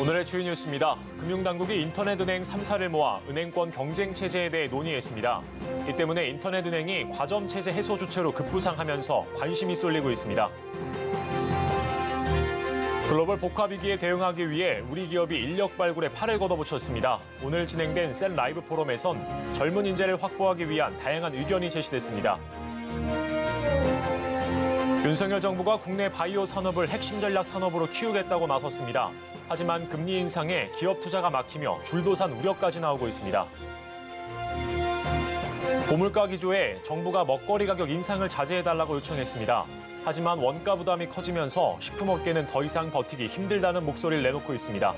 오늘의 주요 뉴스입니다. 금융당국이 인터넷은행 3사를 모아 은행권 경쟁 체제에 대해 논의했습니다. 이 때문에 인터넷은행이 과점 체제 해소 주체로 급부상하면서 관심이 쏠리고 있습니다. 글로벌 복합 위기에 대응하기 위해 우리 기업이 인력 발굴에 팔을 걷어붙였습니다. 오늘 진행된 셀 라이브 포럼에선 젊은 인재를 확보하기 위한 다양한 의견이 제시됐습니다. 윤석열 정부가 국내 바이오 산업을 핵심 전략 산업으로 키우겠다고 나섰습니다. 하지만 금리 인상에 기업 투자가 막히며 줄도산 우려까지 나오고 있습니다. 고물가 기조에 정부가 먹거리 가격 인상을 자제해달라고 요청했습니다. 하지만 원가 부담이 커지면서 식품업계는 더 이상 버티기 힘들다는 목소리를 내놓고 있습니다.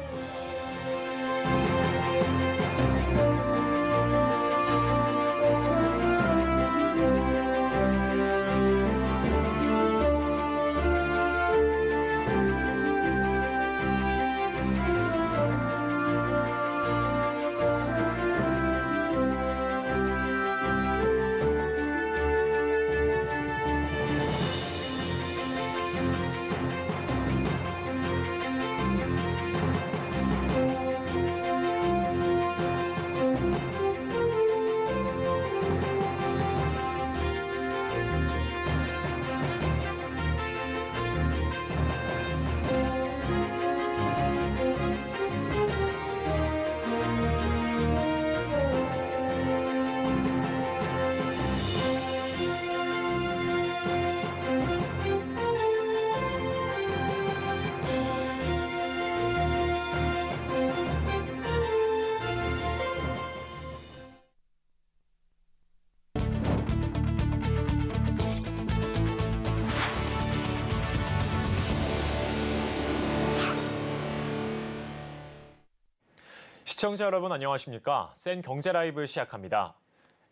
시청자 여러분 안녕하십니까? 센 경제 라이브 시작합니다.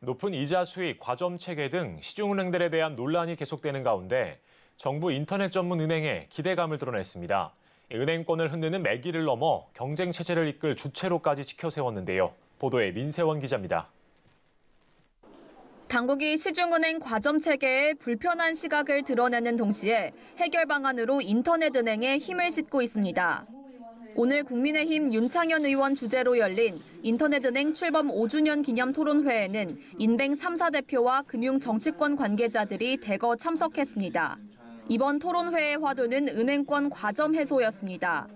높은 이자 수익, 과점 체계 등 시중은행들에 대한 논란이 계속되는 가운데 정부 인터넷 전문 은행에 기대감을 드러냈습니다. 은행권을 흔드는 매기를 넘어 경쟁 체제를 이끌 주체로까지 지켜세웠는데요. 보도에 민세원 기자입니다. 당국이 시중은행 과점 체계에 불편한 시각을 드러내는 동시에 해결 방안으로 인터넷은행에 힘을 싣고 있습니다. 오늘 국민의힘 윤창현 의원 주재로 열린 인터넷은행 출범 5주년 기념 토론회에는 인뱅 3사 대표와 금융정치권 관계자들이 대거 참석했습니다. 이번 토론회의 화두는 은행권 과점 해소였습니다.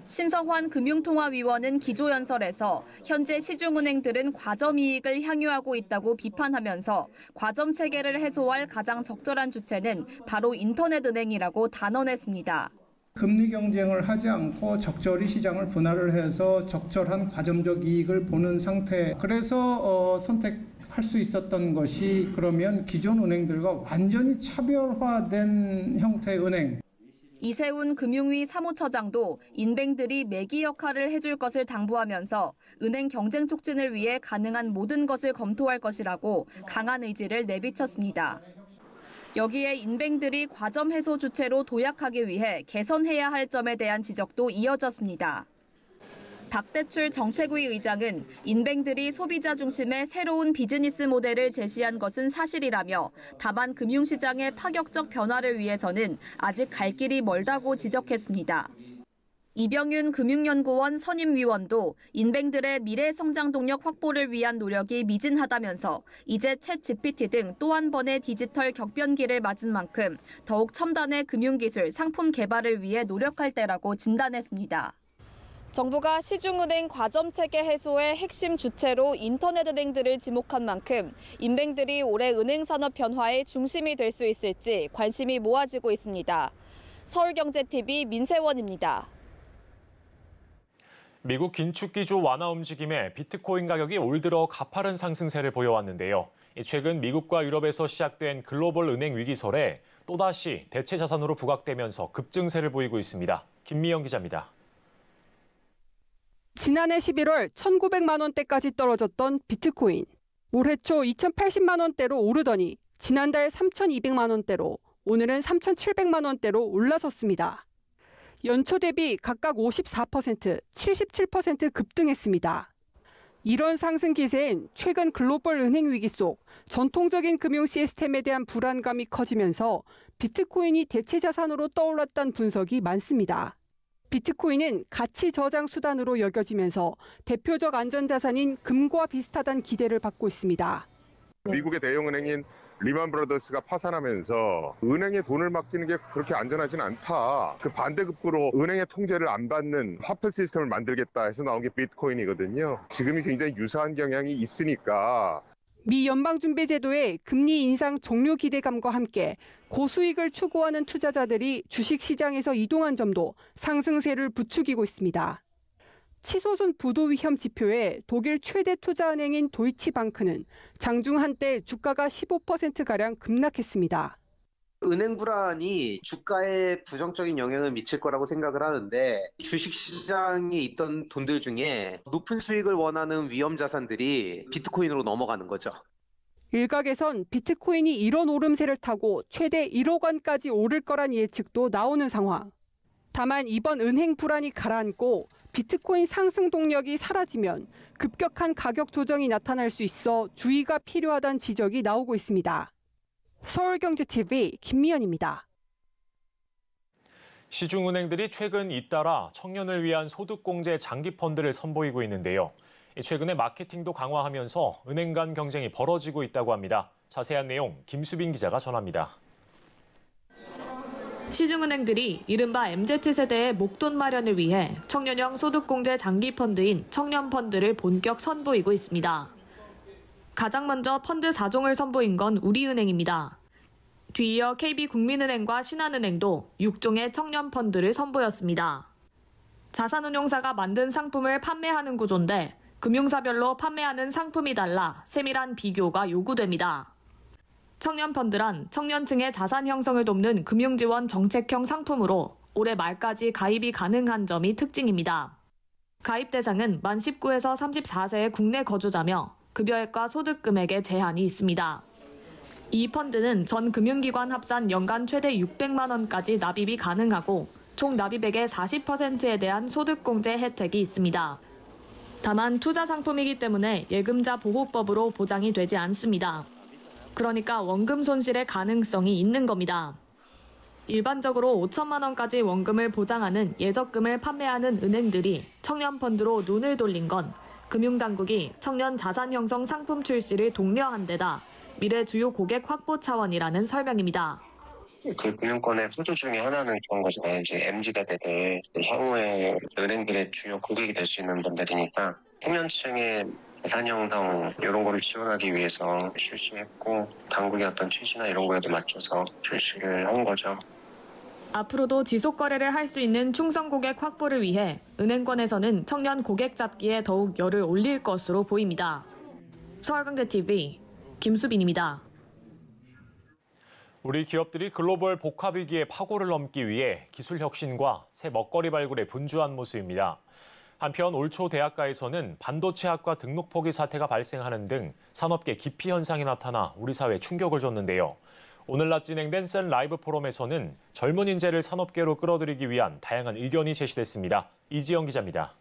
신성환 금융통화위원은 기조연설에서 현재 시중은행들은 과점 이익을 향유하고 있다고 비판하면서 과점 체계를 해소할 가장 적절한 주체는 바로 인터넷은행이라고 단언했습니다. 금리 경쟁을 하지 않고 적절히 시장을 분할을 해서 적절한 과점적 이익을 보는 상태. 그래서 선택할 수 있었던 것이 그러면 기존 은행들과 완전히 차별화된 형태의 은행. 이세훈 금융위 사무처장도 인뱅들이 매기 역할을 해줄 것을 당부하면서 은행 경쟁 촉진을 위해 가능한 모든 것을 검토할 것이라고 강한 의지를 내비쳤습니다. 여기에 인뱅들이 과점 해소 주체로 도약하기 위해 개선해야 할 점에 대한 지적도 이어졌습니다. 박대출 정책위 의장은 인뱅들이 소비자 중심의 새로운 비즈니스 모델을 제시한 것은 사실이라며 다만 금융시장의 파격적 변화를 위해서는 아직 갈 길이 멀다고 지적했습니다. 이병윤 금융연구원 선임위원도 인뱅들의 미래 성장 동력 확보를 위한 노력이 미진하다면서 이제 챗 GPT 등 또 한 번의 디지털 격변기를 맞은 만큼 더욱 첨단의 금융기술, 상품 개발을 위해 노력할 때라고 진단했습니다. 정부가 시중은행 과점 체계 해소의 핵심 주체로 인터넷은행들을 지목한 만큼 인뱅들이 올해 은행산업 변화의 중심이 될 수 있을지 관심이 모아지고 있습니다. 서울경제TV 민세원입니다. 미국 긴축 기조 완화 움직임에 비트코인 가격이 올 들어 가파른 상승세를 보여왔는데요. 최근 미국과 유럽에서 시작된 글로벌 은행 위기설에 또다시 대체 자산으로 부각되면서 급증세를 보이고 있습니다. 김미영 기자입니다. 지난해 11월 1,900만 원대까지 떨어졌던 비트코인. 올해 초 2,080만 원대로 오르더니 지난달 3,200만 원대로, 오늘은 3,700만 원대로 올라섰습니다. 연초 대비 각각 54%, 77% 급등했습니다. 이런 상승 기세엔 최근 글로벌 은행 위기 속 전통적인 금융 시스템에 대한 불안감이 커지면서 비트코인이 대체 자산으로 떠올랐다는 분석이 많습니다. 비트코인은 가치 저장 수단으로 여겨지면서 대표적 안전자산인 금과 비슷하다는 기대를 받고 있습니다. 미국의 대형은행인 리만 브라더스가 파산하면서 은행에 돈을 맡기는 게 그렇게 안전하진 않다. 그 반대급부로 은행의 통제를 안 받는 화폐 시스템을 만들겠다 해서 나온 게 비트코인이거든요. 지금이 굉장히 유사한 경향이 있으니까. 미 연방준비제도의 금리 인상 종료 기대감과 함께 고수익을 추구하는 투자자들이 주식시장에서 이동한 점도 상승세를 부추기고 있습니다. 치솟은 부도 위험 지표에 독일 최대 투자은행인 도이치방크는 장중 한때 주가가 15%가량 급락했습니다. 은행 불안이 주가에 부정적인 영향을 미칠 거라고 생각을 하는데 주식시장에 있던 돈들 중에 높은 수익을 원하는 위험 자산들이 비트코인으로 넘어가는 거죠. 일각에선 비트코인이 이런 오름세를 타고 최대 1억 원까지 오를 거란 예측도 나오는 상황. 다만 이번 은행 불안이 가라앉고 비트코인 상승 동력이 사라지면 급격한 가격 조정이 나타날 수 있어 주의가 필요하다는 지적이 나오고 있습니다. 서울경제TV 김미연입니다. 시중은행들이 최근 잇따라 청년을 위한 소득공제 장기펀드를 선보이고 있는데요. 최근에 마케팅도 강화하면서 은행 간 경쟁이 벌어지고 있다고 합니다. 자세한 내용 김수빈 기자가 전합니다. 시중은행들이 이른바 MZ세대의 목돈 마련을 위해 청년형 소득공제 장기펀드인 청년펀드를 본격 선보이고 있습니다. 가장 먼저 펀드 4종을 선보인 건 우리은행입니다. 뒤이어 KB국민은행과 신한은행도 6종의 청년펀드를 선보였습니다. 자산운용사가 만든 상품을 판매하는 구조인데 금융사별로 판매하는 상품이 달라 세밀한 비교가 요구됩니다. 청년펀드란 청년층의 자산 형성을 돕는 금융지원 정책형 상품으로 올해 말까지 가입이 가능한 점이 특징입니다. 가입 대상은 만 19에서 34세의 국내 거주자며 급여액과 소득 금액에 제한이 있습니다. 이 펀드는 전 금융기관 합산 연간 최대 600만 원까지 납입이 가능하고 총 납입액의 40%에 대한 소득공제 혜택이 있습니다. 다만 투자 상품이기 때문에 예금자 보호법으로 보장이 되지 않습니다. 그러니까 원금 손실의 가능성이 있는 겁니다. 일반적으로 5천만 원까지 원금을 보장하는 예적금을 판매하는 은행들이 청년펀드로 눈을 돌린 건 금융당국이 청년 자산 형성 상품 출시를 독려한 데다 미래 주요 고객 확보 차원이라는 설명입니다. 그 금융권의 소주 중에 하나는 그런 거잖아요. 이제 MZ세대들 향후에 은행들의 주요 고객이 될 수 있는 분들이니까 청년층의 자산 형성 이런 거를 지원하기 위해서 출시했고 당국의 어떤 취지나 이런 거에도 맞춰서 출시를 한 거죠. 앞으로도 지속 거래를 할 수 있는 충성 고객 확보를 위해 은행권에서는 청년 고객 잡기에 더욱 열을 올릴 것으로 보입니다. 서울경제TV 김수빈입니다. 우리 기업들이 글로벌 복합 위기의 파고를 넘기 위해 기술 혁신과 새 먹거리 발굴에 분주한 모습입니다. 한편 올 초 대학가에서는 반도체학과 등록 포기 사태가 발생하는 등 산업계 기피 현상이 나타나 우리 사회에 충격을 줬는데요. 오늘 낮 진행된 센 라이브 포럼에서는 젊은 인재를 산업계로 끌어들이기 위한 다양한 의견이 제시됐습니다. 이지영 기자입니다.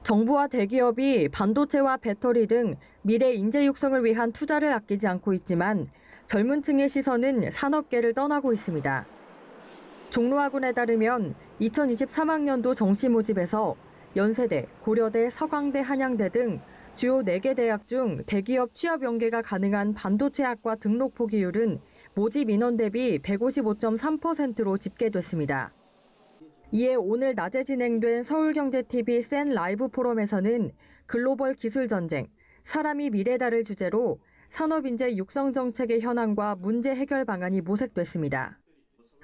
정부와 대기업이 반도체와 배터리 등 미래 인재 육성을 위한 투자를 아끼지 않고 있지만 젊은 층의 시선은 산업계를 떠나고 있습니다. 종로학원에 따르면 2023학년도 정시 모집에서 연세대, 고려대, 서강대, 한양대 등 주요 4개 대학 중 대기업 취업 연계가 가능한 반도체학과 등록 포기율은 모집 인원 대비 155.3%로 집계됐습니다. 이에 오늘 낮에 진행된 서울경제TV 센 라이브 포럼에서는 글로벌 기술 전쟁, 사람이 미래다를 주제로 산업인재 육성 정책의 현황과 문제 해결 방안이 모색됐습니다.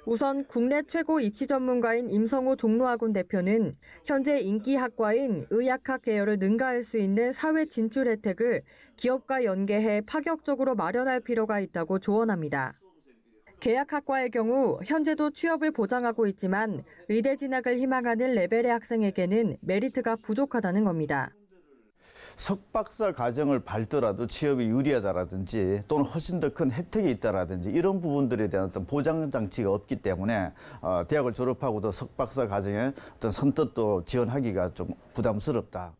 우선 국내 최고 입시 전문가인 임성호 종로학원 대표는 현재 인기 학과인 의학학 계열을 능가할 수 있는 사회 진출 혜택을 기업과 연계해 파격적으로 마련할 필요가 있다고 조언합니다. 계약학과의 경우 현재도 취업을 보장하고 있지만 의대 진학을 희망하는 레벨의 학생에게는 메리트가 부족하다는 겁니다. 석박사 과정을 밟더라도 취업이 유리하다라든지 또는 훨씬 더 큰 혜택이 있다라든지 이런 부분들에 대한 어떤 보장 장치가 없기 때문에 대학을 졸업하고도 석박사 과정에 어떤 선뜻도 지원하기가 좀 부담스럽다.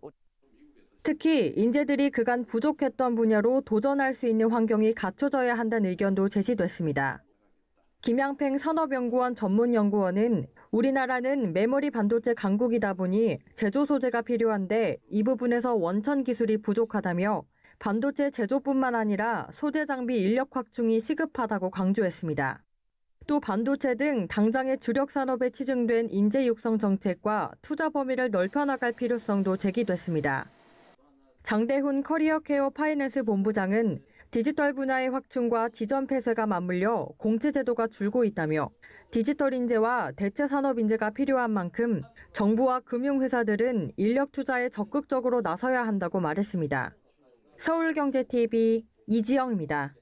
특히 인재들이 그간 부족했던 분야로 도전할 수 있는 환경이 갖춰져야 한다는 의견도 제시됐습니다. 김양팽 산업연구원 전문연구원은 우리나라는 메모리 반도체 강국이다 보니 제조 소재가 필요한데 이 부분에서 원천 기술이 부족하다며 반도체 제조뿐만 아니라 소재 장비 인력 확충이 시급하다고 강조했습니다. 또 반도체 등 당장의 주력 산업에 치중된 인재 육성 정책과 투자 범위를 넓혀나갈 필요성도 제기됐습니다. 장대훈 커리어 케어 파이낸스 본부장은 디지털 분야의 확충과 지점 폐쇄가 맞물려 공채 제도가 줄고 있다며 디지털 인재와 대체 산업 인재가 필요한 만큼 정부와 금융회사들은 인력 투자에 적극적으로 나서야 한다고 말했습니다. 서울경제TV 이지영입니다.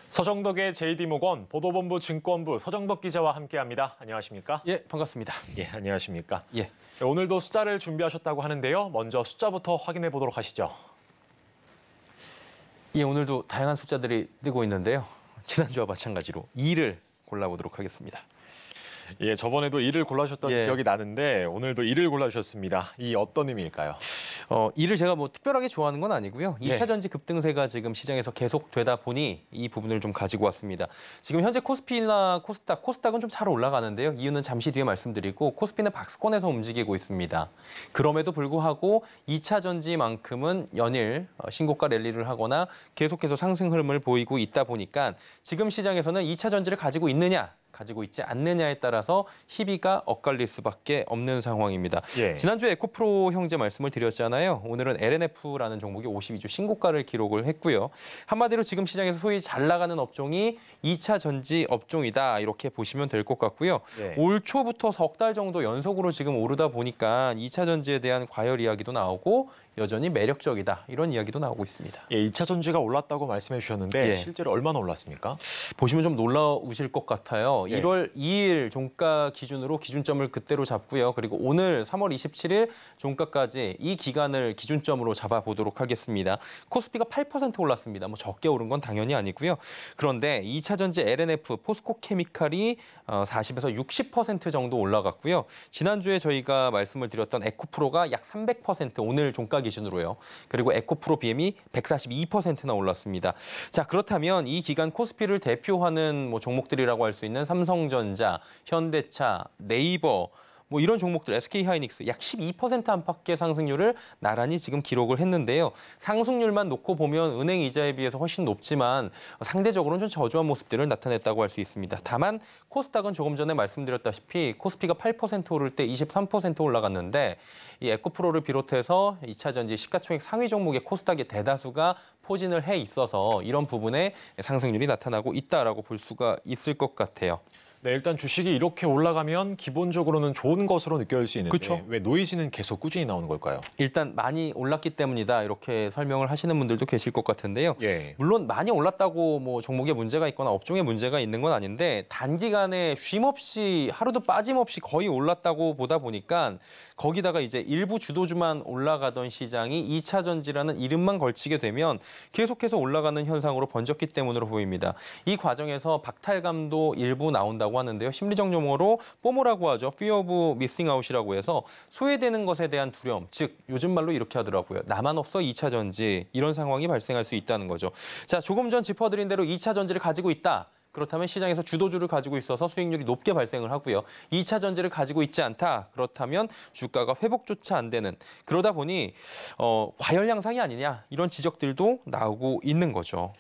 서정덕의 JD모건 보도본부 증권부 서정덕 기자와 함께합니다. 안녕하십니까? 예, 반갑습니다. 예, 안녕하십니까? 예. 오늘도 숫자를 준비하셨다고 하는데요. 먼저 숫자부터 확인해 보도록 하시죠. 예, 오늘도 다양한 숫자들이 뜨고 있는데요. 지난주와 마찬가지로 2를 골라보도록 하겠습니다. 예, 저번에도 2를 골라주셨던 기억이 나는데 오늘도 2를 골라주셨습니다. 이 어떤 의미일까요? 2를 제가 뭐 특별하게 좋아하는 건 아니고요. 2차 전지 급등세가 지금 시장에서 계속되다 보니 이 부분을 좀 가지고 왔습니다. 지금 현재 코스피나 코스닥은 좀 잘 올라가는데요. 이유는 잠시 뒤에 말씀드리고 코스피는 박스권에서 움직이고 있습니다. 그럼에도 불구하고 2차 전지만큼은 연일 신고가 랠리를 하거나 계속해서 상승 흐름을 보이고 있다 보니까 지금 시장에서는 2차 전지를 가지고 있느냐, 가지고 있지 않느냐에 따라서 희비가 엇갈릴 수밖에 없는 상황입니다. 예. 지난주에 에코프로 형제 말씀을 드렸잖아요. 오늘은 LNF라는 종목이 52주 신고가를 기록을 했고요. 한마디로 지금 시장에서 소위 잘 나가는 업종이 2차 전지 업종이다, 이렇게 보시면 될 것 같고요. 예. 올 초부터 석 달 정도 연속으로 지금 오르다 보니까 2차 전지에 대한 과열 이야기도 나오고 여전히 매력적이다, 이런 이야기도 나오고 있습니다. 예, 2차 전지가 올랐다고 말씀해 주셨는데 예. 실제로 얼마나 올랐습니까? 보시면 좀 놀라우실 것 같아요. 예. 1월 2일 종가 기준으로 기준점을 그때로 잡고요. 그리고 오늘 3월 27일 종가까지 이 기간을 기준점으로 잡아보도록 하겠습니다. 코스피가 8% 올랐습니다. 뭐 적게 오른 건 당연히 아니고요. 그런데 2차 전지 LNF, 포스코 케미칼이 40에서 60% 정도 올라갔고요. 지난주에 저희가 말씀을 드렸던 에코프로가 약 300% 오늘 종가 기준으로요. 그리고 에코프로 BM이 142%나 올랐습니다. 자, 그렇다면 이 기간 코스피를 대표하는 뭐 종목들이라고 할 수 있는 삼성전자, 현대차, 네이버, 뭐 이런 종목들, SK하이닉스 약 12% 안팎의 상승률을 나란히 지금 기록을 했는데요. 상승률만 놓고 보면 은행 이자에 비해서 훨씬 높지만 상대적으로는 좀 저조한 모습들을 나타냈다고 할 수 있습니다. 다만 코스닥은 조금 전에 말씀드렸다시피 코스피가 8% 오를 때 23% 올라갔는데 이 에코프로를 비롯해서 2차 전지 시가총액 상위 종목의 코스닥의 대다수가 포진을 해 있어서 이런 부분에 상승률이 나타나고 있다라고 볼 수가 있을 것 같아요. 네, 일단 주식이 이렇게 올라가면 기본적으로는 좋은 것으로 느껴질 수 있는데 그쵸. 왜 노이즈는 계속 꾸준히 나오는 걸까요? 일단 많이 올랐기 때문이다, 이렇게 설명을 하시는 분들도 계실 것 같은데요. 예. 물론 많이 올랐다고 뭐 종목에 문제가 있거나 업종에 문제가 있는 건 아닌데 단기간에 쉼 없이 하루도 빠짐없이 거의 올랐다고 보다 보니까 거기다가 이제 일부 주도주만 올라가던 시장이 2차 전지라는 이름만 걸치게 되면 계속해서 올라가는 현상으로 번졌기 때문으로 보입니다. 이 과정에서 박탈감도 일부 나온다고 하는데요. 심리적 용어로 포모라고 하죠. Fear of Missing Out이라고 해서 소외되는 것에 대한 두려움, 즉 요즘 말로 이렇게 하더라고요. 나만 없어 2차 전지, 이런 상황이 발생할 수 있다는 거죠. 자, 조금 전 짚어드린 대로 2차 전지를 가지고 있다. 그렇다면 시장에서 주도주를 가지고 있어서 수익률이 높게 발생을 하고요. 2차 전지를 가지고 있지 않다. 그렇다면 주가가 회복조차 안 되는, 그러다 보니 과열 양상이 아니냐, 이런 지적들도 나오고 있는 거죠.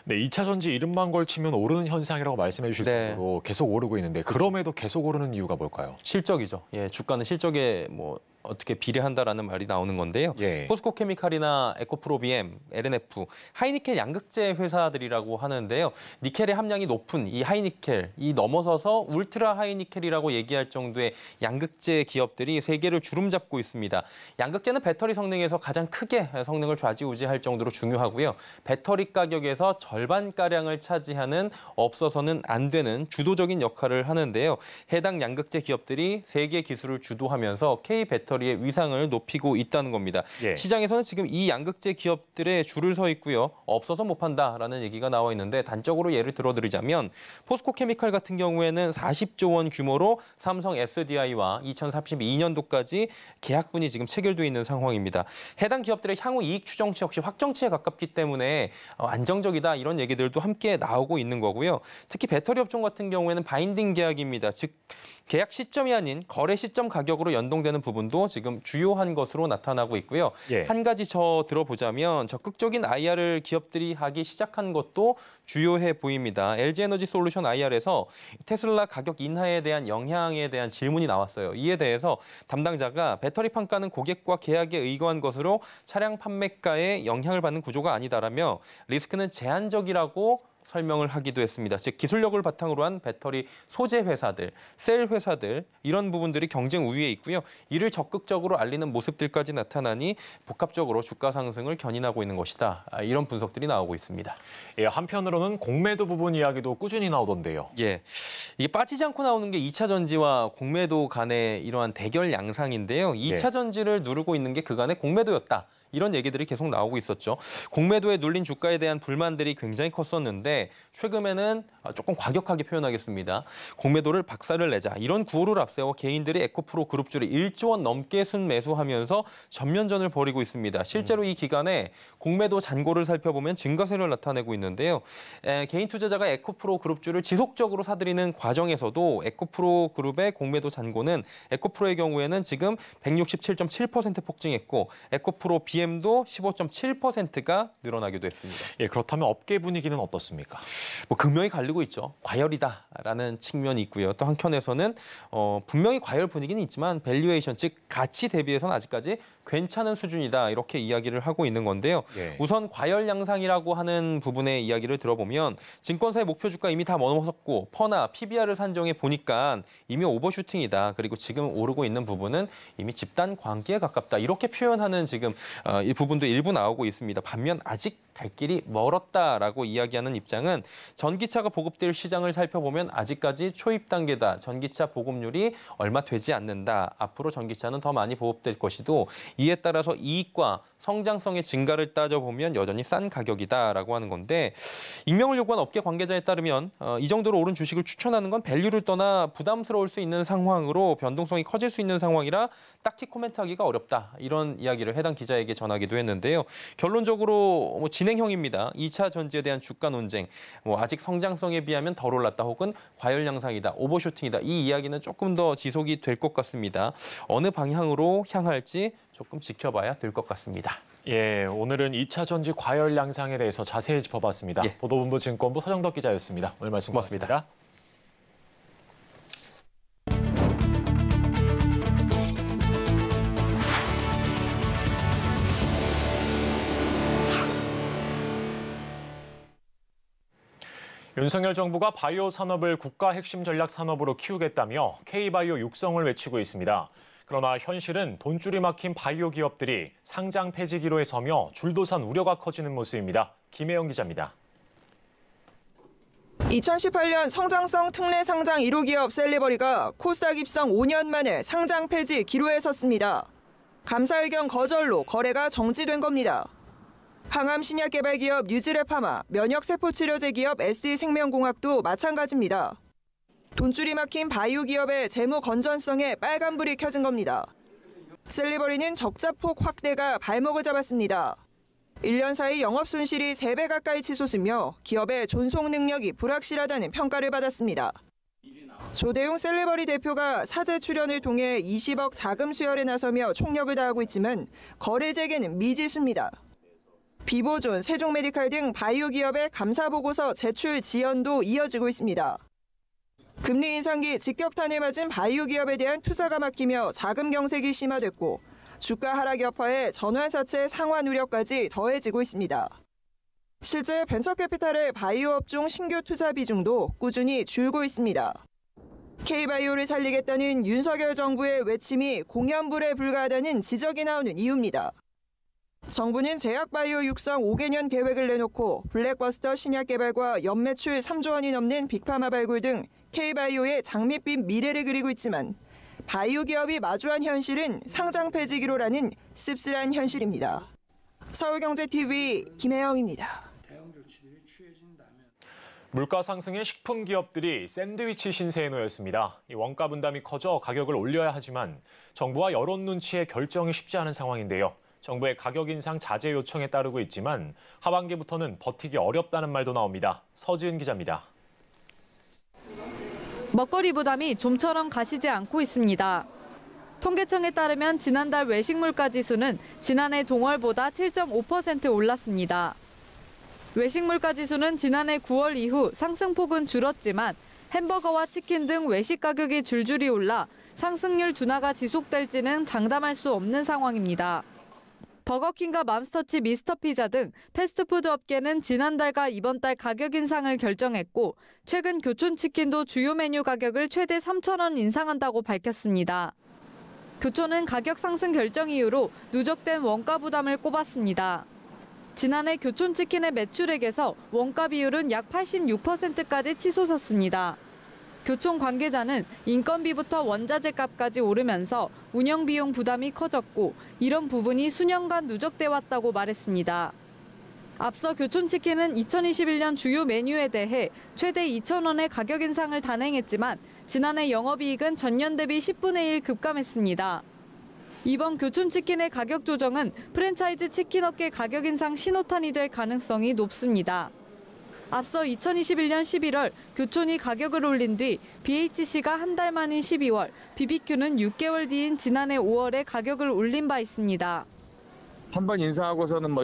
네, 2차 전지 이름만 걸치면 오르는 현상이라고 말씀해 주실 정도로 계속 오르고 있는데 그럼에도 계속 오르는 이유가 뭘까요? 실적이죠. 예, 주가는 실적에 뭐 어떻게 비례한다라는 말이 나오는 건데요. 예. 포스코 케미칼이나 에코프로 BM, LNF, 하이니켈 양극재 회사들이라고 하는데요. 니켈의 함량이 높은 이 하이니켈, 이 넘어서서 울트라 하이니켈이라고 얘기할 정도의 양극재 기업들이 세계를 주름잡고 있습니다. 양극재는 배터리 성능에서 가장 크게 성능을 좌지우지할 정도로 중요하고요. 배터리 가격에서 절반가량을 차지하는 없어서는 안 되는 주도적인 역할을 하는데요. 해당 양극재 기업들이 세계 기술을 주도하면서 K배터리 배터리의 위상을 높이고 있다는 겁니다. 예. 시장에서는 지금 이 양극재 기업들의 줄을 서 있고요. 없어서 못 판다라는 얘기가 나와 있는데 단적으로 예를 들어드리자면 포스코 케미칼 같은 경우에는 40조 원 규모로 삼성 SDI와 2032년도까지 계약분이 지금 체결돼 있는 상황입니다. 해당 기업들의 향후 이익 추정치 역시 확정치에 가깝기 때문에 안정적이다 이런 얘기들도 함께 나오고 있는 거고요. 특히 배터리 업종 같은 경우에는 바인딩 계약입니다. 즉 계약 시점이 아닌 거래 시점 가격으로 연동되는 부분도 지금 주요한 것으로 나타나고 있고요. 예. 한 가지 더 들어보자면 적극적인 IR을 기업들이 하기 시작한 것도 주요해 보입니다. LG에너지솔루션 IR에서 테슬라 가격 인하에 대한 영향에 대한 질문이 나왔어요. 이에 대해서 담당자가 배터리 판가는 고객과 계약에 의거한 것으로 차량 판매가에 영향을 받는 구조가 아니다라며 리스크는 제한적이라고 설명을 하기도 했습니다. 즉 기술력을 바탕으로 한 배터리 소재 회사들, 셀 회사들 이런 부분들이 경쟁 우위에 있고요. 이를 적극적으로 알리는 모습들까지 나타나니 복합적으로 주가 상승을 견인하고 있는 것이다. 이런 분석들이 나오고 있습니다. 예, 한편으로는 공매도 부분 이야기도 꾸준히 나오던데요. 예, 이게 빠지지 않고 나오는 게 2차 전지와 공매도 간의 이러한 대결 양상인데요. 2차 전지를 누르고 있는 게 그간의 공매도였다. 이런 얘기들이 계속 나오고 있었죠. 공매도에 눌린 주가에 대한 불만들이 굉장히 컸었는데 최근에는 조금 과격하게 표현하겠습니다. 공매도를 박살을 내자 이런 구호를 앞세워 개인들이 에코프로 그룹주를 1조 원 넘게 순매수하면서 전면전을 벌이고 있습니다. 실제로 이 기간에 공매도 잔고를 살펴보면 증가세를 나타내고 있는데요. 개인 투자자가 에코프로 그룹주를 지속적으로 사들이는 과정에서도 에코프로 그룹의 공매도 잔고는 에코프로의 경우에는 지금 167.7% 폭증했고 에코프로 BM도 15.7%가 늘어나기도 했습니다. 예, 그렇다면 업계 분위기는 어떻습니까? 극명히 갈리고 있죠. 과열이다라는 측면이 있고요. 또 한켠에서는 분명히 과열 분위기는 있지만 밸류에이션, 즉 가치 대비해서는 아직까지 괜찮은 수준이다 이렇게 이야기를 하고 있는 건데요. 예. 우선 과열 양상이라고 하는 부분의 이야기를 들어보면 증권사의 목표 주가 이미 다 넘어섰고 퍼나 PBR을 산정해 보니까 이미 오버슈팅이다. 그리고 지금 오르고 있는 부분은 이미 집단 광기에 가깝다. 이렇게 표현하는 지금 이 부분도 일부 나오고 있습니다. 반면 아직 갈 길이 멀었다라고 이야기하는 입장은 전기차가 보급될 시장을 살펴보면 아직까지 초입 단계다. 전기차 보급률이 얼마 되지 않는다. 앞으로 전기차는 더 많이 보급될 것이고 이에 따라서 이익과 성장성의 증가를 따져보면 여전히 싼 가격이다라고 하는 건데 익명을 요구한 업계 관계자에 따르면 이 정도로 오른 주식을 추천하는 건 밸류를 떠나 부담스러울 수 있는 상황으로 변동성이 커질 수 있는 상황이라 딱히 코멘트하기가 어렵다. 이런 이야기를 해당 기자에게 전하기도 했는데요. 결론적으로 진행형입니다. 2차 전지에 대한 주가 논쟁. 아직 성장성에 비하면 덜 올랐다 혹은 과열 양상이다. 오버슈팅이다. 이 이야기는 조금 더 지속이 될 것 같습니다. 어느 방향으로 향할지 조금 지켜봐야 될 것 같습니다. 예, 오늘은 2차 전지 과열 양상에 대해서 자세히 짚어봤습니다. 예. 보도본부 증권부 서정덕 기자였습니다. 오늘 말씀 고맙습니다. 윤석열 정부가 바이오 산업을 국가 핵심 전략 산업으로 키우겠다며 K바이오 육성을 외치고 있습니다. 그러나 현실은 돈줄이 막힌 바이오 기업들이 상장 폐지 기로에 서며 줄도산 우려가 커지는 모습입니다. 김혜영 기자입니다. 2018년 성장성 특례 상장 1호 기업 셀리버리가 코스닥 입성 5년 만에 상장 폐지 기로에 섰습니다. 감사 의견 거절로 거래가 정지된 겁니다. 항암 신약 개발 기업 뉴지레파마, 면역 세포 치료제 기업 SE생명공학도 마찬가지입니다. 돈줄이 막힌 바이오 기업의 재무 건전성에 빨간불이 켜진 겁니다. 셀리버리는 적자폭 확대가 발목을 잡았습니다. 1년 사이 영업 손실이 3배 가까이 치솟으며 기업의 존속 능력이 불확실하다는 평가를 받았습니다. 조대웅 셀리버리 대표가 사제 출연을 통해 20억 자금 수혈에 나서며 총력을 다하고 있지만 거래 재개는 미지수입니다. 비보존, 세종메디칼 등 바이오 기업의 감사 보고서 제출 지연도 이어지고 있습니다. 금리 인상기 직격탄을 맞은 바이오 기업에 대한 투자가 막히며 자금 경색이 심화됐고 주가 하락 여파에 전환사채 상환 우려까지 더해지고 있습니다. 실제 벤처캐피탈의 바이오 업종 신규 투자 비중도 꾸준히 줄고 있습니다. K바이오를 살리겠다는 윤석열 정부의 외침이 공연불에 불과하다는 지적이 나오는 이유입니다. 정부는 제약바이오 육성 5개년 계획을 내놓고 블랙버스터 신약 개발과 연매출 3조 원이 넘는 빅파마 발굴 등 K바이오의 장밋빛 미래를 그리고 있지만 바이오 기업이 마주한 현실은 상장 폐지 기로라는 씁쓸한 현실입니다. 서울경제TV 김혜영입니다. 물가 상승에 식품 기업들이 샌드위치 신세에 놓였습니다. 이 원가 분담이 커져 가격을 올려야 하지만 정부와 여론 눈치에 결정이 쉽지 않은 상황인데요. 정부의 가격 인상 자제 요청에 따르고 있지만 하반기부터는 버티기 어렵다는 말도 나옵니다. 서지은 기자입니다. 먹거리 부담이 좀처럼 가시지 않고 있습니다. 통계청에 따르면 지난달 외식 물가 지수는 지난해 동월보다 7.5% 올랐습니다. 외식 물가 지수는 지난해 9월 이후 상승폭은 줄었지만 햄버거와 치킨 등 외식 가격이 줄줄이 올라 상승률 둔화가 지속될지는 장담할 수 없는 상황입니다. 버거킹과 맘스터치, 미스터피자 등 패스트푸드 업계는 지난달과 이번 달 가격 인상을 결정했고 최근 교촌치킨도 주요 메뉴 가격을 최대 3,000원 인상한다고 밝혔습니다. 교촌은 가격 상승 결정 이후로 누적된 원가 부담을 꼽았습니다. 지난해 교촌치킨의 매출액에서 원가 비율은 약 86%까지 치솟았습니다. 교촌 관계자는 인건비부터 원자재 값까지 오르면서 운영 비용 부담이 커졌고 이런 부분이 수년간 누적돼 왔다고 말했습니다. 앞서 교촌치킨은 2021년 주요 메뉴에 대해 최대 2,000원의 가격 인상을 단행했지만 지난해 영업이익은 전년 대비 10분의 1 급감했습니다. 이번 교촌치킨의 가격 조정은 프랜차이즈 치킨업계 가격 인상 신호탄이 될 가능성이 높습니다. 앞서 2021년 11월 교촌이 가격을 올린 뒤 BHC가 한 달 만인 12월, BBQ는 6개월 뒤인 지난해 5월에 가격을 올린 바 있습니다. 한 번 인상하고서는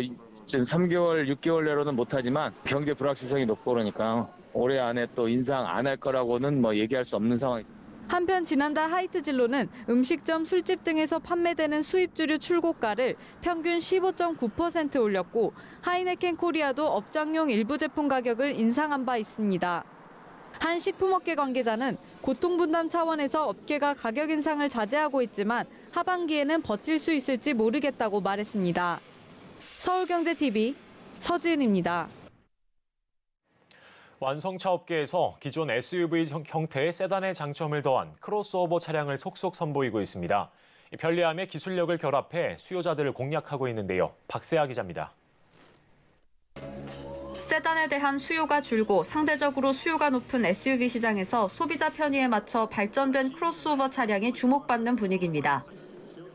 지금 3개월, 6개월 내로는 못하지만 경제 불확실성이 높고 그러니까 올해 안에 또 인상 안 할 거라고는 얘기할 수 없는 상황입니다. 한편 지난달 하이트진로는 음식점, 술집 등에서 판매되는 수입주류 출고가를 평균 15.9% 올렸고 하이네켄 코리아도 업장용 일부 제품 가격을 인상한 바 있습니다. 한 식품업계 관계자는 고통분담 차원에서 업계가 가격 인상을 자제하고 있지만 하반기에는 버틸 수 있을지 모르겠다고 말했습니다. 서울경제TV 서지은입니다. 완성차 업계에서 기존 SUV 형태의 세단에 장점을 더한 크로스오버 차량을 속속 선보이고 있습니다. 편리함에 기술력을 결합해 수요자들을 공략하고 있는데요. 박세아 기자입니다. 세단에 대한 수요가 줄고 상대적으로 수요가 높은 SUV 시장에서 소비자 편의에 맞춰 발전된 크로스오버 차량이 주목받는 분위기입니다.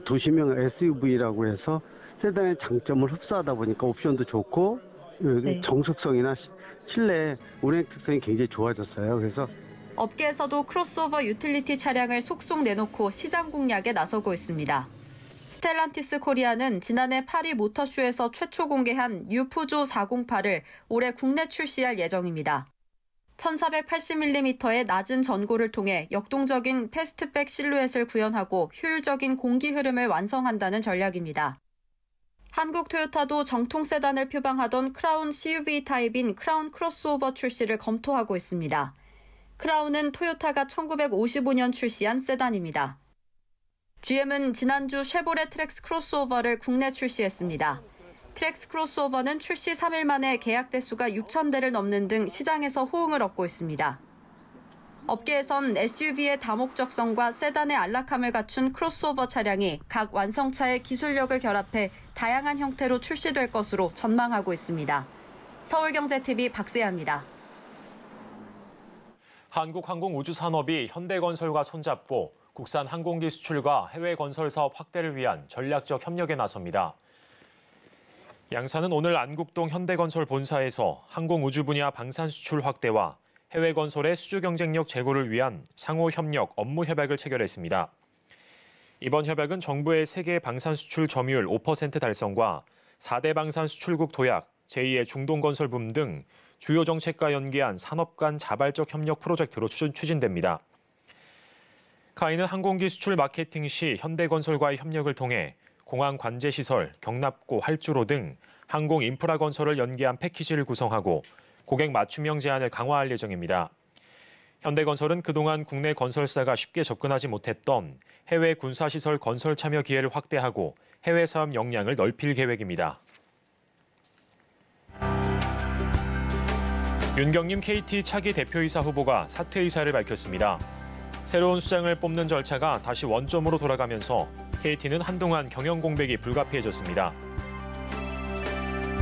도시명 SUV라고 해서 세단의 장점을 흡수하다 보니까 옵션도 좋고 정숙성이나 실내 운행 특성이 굉장히 좋아졌어요. 그래서 업계에서도 크로스오버 유틸리티 차량을 속속 내놓고 시장 공략에 나서고 있습니다. 스텔란티스 코리아는 지난해 파리 모터쇼에서 최초 공개한 뉴푸조 408을 올해 국내 출시할 예정입니다. 1480mm의 낮은 전고를 통해 역동적인 패스트백 실루엣을 구현하고 효율적인 공기 흐름을 완성한다는 전략입니다. 한국 토요타도 정통 세단을 표방하던 크라운 CUV 타입인 크라운 크로스오버 출시를 검토하고 있습니다. 크라운은 토요타가 1955년 출시한 세단입니다. GM은 지난주 쉐보레 트랙스 크로스오버를 국내 출시했습니다. 트랙스 크로스오버는 출시 3일 만에 계약 대수가 6,000대를 넘는 등 시장에서 호응을 얻고 있습니다. 업계에선 SUV의 다목적성과 세단의 안락함을 갖춘 크로스오버 차량이 각 완성차의 기술력을 결합해 다양한 형태로 출시될 것으로 전망하고 있습니다. 서울경제TV 박세아입니다. 한국항공우주산업이 현대건설과 손잡고 국산 항공기 수출과 해외 건설 사업 확대를 위한 전략적 협력에 나섭니다. 양사는 오늘 안국동 현대건설 본사에서 항공우주 분야 방산 수출 확대와 해외 건설의 수주 경쟁력 제고를 위한 상호 협력 업무 협약을 체결했습니다. 이번 협약은 정부의 세계 방산 수출 점유율 5% 달성과 4대 방산 수출국 도약, 제2의 중동건설붐 등 주요 정책과 연계한 산업 간 자발적 협력 프로젝트로 추진됩니다. 카이는 항공기 수출 마케팅 시 현대건설과의 협력을 통해 공항 관제시설, 경납고, 활주로 등 항공 인프라 건설을 연계한 패키지를 구성하고 고객 맞춤형 제안을 강화할 예정입니다. 현대건설은 그동안 국내 건설사가 쉽게 접근하지 못했던 해외 군사시설 건설 참여 기회를 확대하고 해외 사업 역량을 넓힐 계획입니다. 윤경림 KT 차기 대표이사 후보가 사퇴 의사를 밝혔습니다. 새로운 수장을 뽑는 절차가 다시 원점으로 돌아가면서 KT는 한동안 경영 공백이 불가피해졌습니다.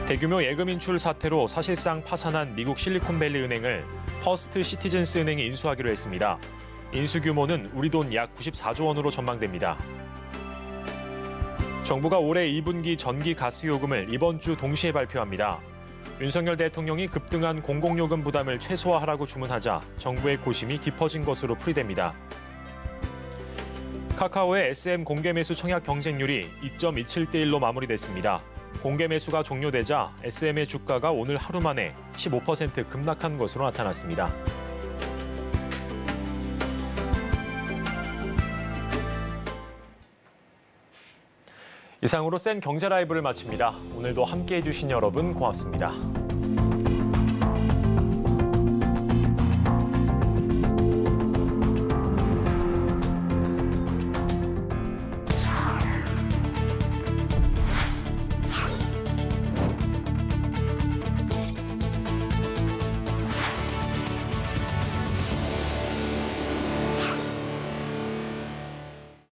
대규모 예금 인출 사태로 사실상 파산한 미국 실리콘밸리 은행을 퍼스트 시티즌스 은행이 인수하기로 했습니다. 인수 규모는 우리 돈 약 94조 원으로 전망됩니다. 정부가 올해 2분기 전기 가스 요금을 이번 주 동시에 발표합니다. 윤석열 대통령이 급등한 공공요금 부담을 최소화하라고 주문하자 정부의 고심이 깊어진 것으로 풀이됩니다. 카카오의 SM 공개매수 청약 경쟁률이 2.27대 1로 마무리됐습니다. 공개매수가 종료되자 SM의 주가가 오늘 하루 만에 15% 급락한 것으로 나타났습니다. 이상으로 센 경제 라이브를 마칩니다. 오늘도 함께해 주신 여러분 고맙습니다.